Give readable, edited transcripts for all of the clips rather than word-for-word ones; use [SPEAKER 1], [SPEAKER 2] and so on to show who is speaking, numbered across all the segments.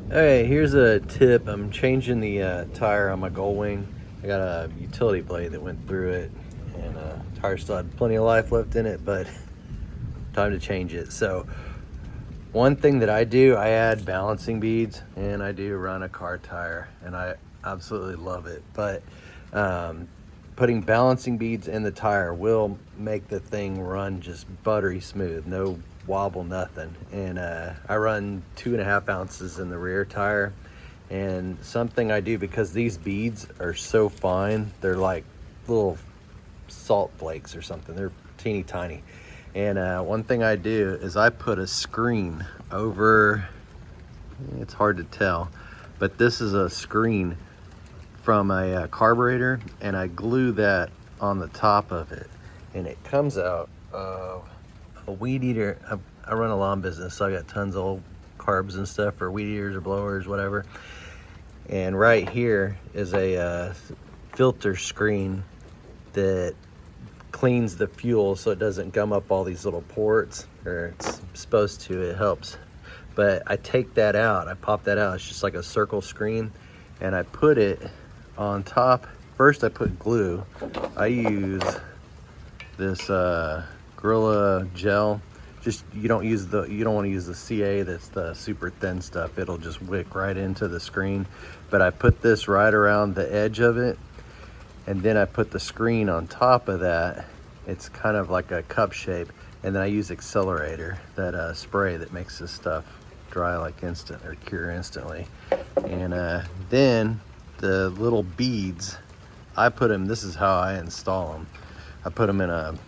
[SPEAKER 1] Okay, here's a tip. I'm changing the tire on my goldwing. I got a utility blade that went through it, and tire still had plenty of life left in it, but time to change it. So one thing that I do, I add balancing beads, and I do run a car tire, and I absolutely love it. But putting balancing beads in the tire will make the thing run just buttery smooth, no wobble, nothing. And I run 2.5 ounces in the rear tire. And something I do, because these beads are so fine, they're like little salt flakes or something, they're teeny tiny. And one thing I do is I put a screen over, it's hard to tell, but this is a screen from a carburetor, and I glue that on the top of it, and it comes out a weed eater. I run a lawn business, so I got tons of old carbs and stuff for weed eaters or blowers, whatever. And right here is a filter screen that cleans the fuel so it doesn't gum up all these little ports, or it's supposed to, it helps. But I take that out, I pop that out, it's just like a circle screen, and I put it on top. First I put glue. I use this Gorilla gel. Just, you don't want to use the CA, that's the super thin stuff. It'll just wick right into the screen. But I put this right around the edge of it, and then I put the screen on top of that. It's kind of like a cup shape, and then I use accelerator, that spray that makes this stuff dry like instant, or cure instantly. And then the little beads, I put them, this is how I install them. I put them in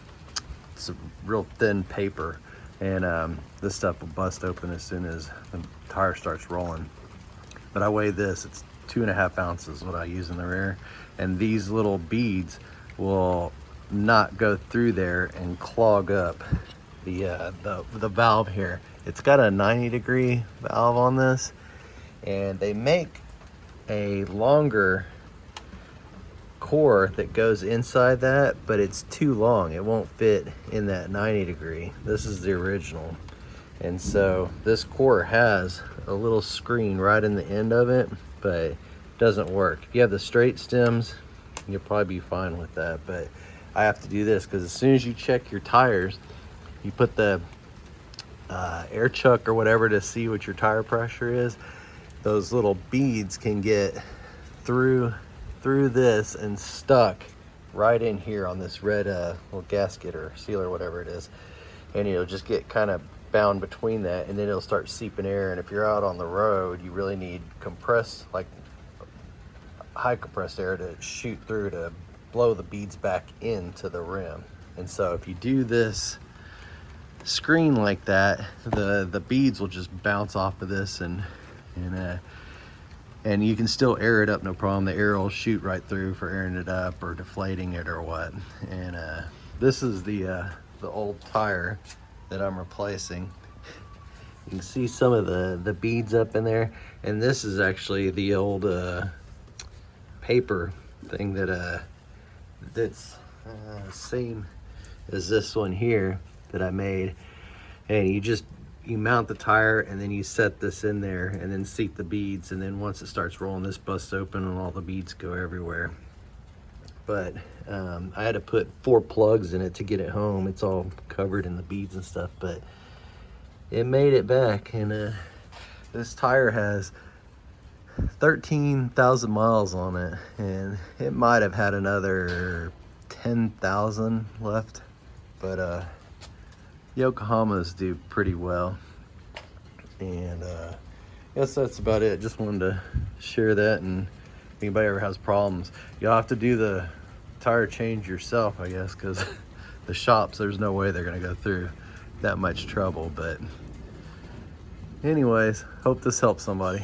[SPEAKER 1] it's a real thin paper, and this stuff will bust open as soon as the tire starts rolling. But I weigh this, it's 2.5 ounces what I use in the rear, and these little beads will not go through there and clog up the valve here. It's got a 90-degree valve on this, and they make a longer core that goes inside that, but it's too long, it won't fit in that 90-degree. This is the original, and so this core has a little screen right in the end of it, but it doesn't work. If you have the straight stems, you'll probably be fine with that, but I have to do this because as soon as you check your tires, you put the air chuck or whatever to see what your tire pressure is. Those little beads can get through this and stuck right in here on this red little gasket or seal or whatever it is, and it'll just get kind of bound between that, and then it'll start seeping air. And if you're out on the road, you really need compressed, like high compressed air to shoot through to blow the beads back into the rim. And so if you do this screen like that, the beads will just bounce off of this, and you can still air it up, no problem. The air will shoot right through for airing it up or deflating it or what. And this is the old tire that I'm replacing. You can see some of the beads up in there, and this is actually the old paper thing that's same as this one here that I made. And you mount the tire, and then you set this in there and then seat the beads, and then once it starts rolling, this busts open and all the beads go everywhere. But I had to put 4 plugs in it to get it home. It's all covered in the beads and stuff, but it made it back. And this tire has 13,000 miles on it, and it might have had another 10,000 left, but Yokohamas do pretty well. And I guess that's about it. Just wanted to share that, and if anybody ever has problems, you'll have to do the tire change yourself, I guess, because the shops, there's no way they're gonna go through that much trouble. But anyways, hope this helps somebody.